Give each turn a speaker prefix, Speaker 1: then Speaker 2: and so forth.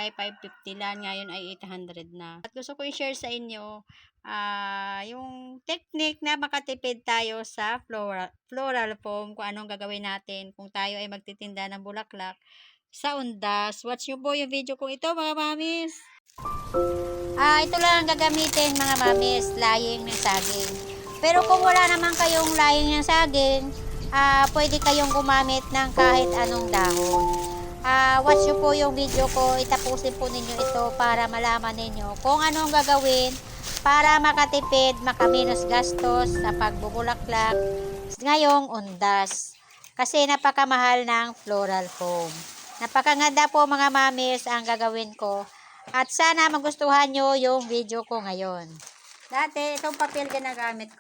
Speaker 1: ay 550 lang, ngayon ay 800 na. At gusto ko i-share sa inyo yung technique na makatipid tayo sa floral foam, kung anong gagawin natin kung tayo ay magtitinda ng bulaklak sa undas. Watch nyo po yung video kong ito, mga mamis. Ito lang ang gagamitin, mga mamis, laying ng saging. Pero kung wala naman kayong laying ng saging, pwede kayong gumamit ng kahit anong dahon. Watch nyo po yung video ko, itapusin po ninyo ito para malaman ninyo kung anong gagawin para makatipid, makaminos gastos sa pagbubulaklak ngayong undas. Kasi napakamahal ng floral foam. Napakaganda po, mga mamis, ang gagawin ko. At sana magustuhan nyo yung video ko ngayon. Dati, itong papel ginagamit ko.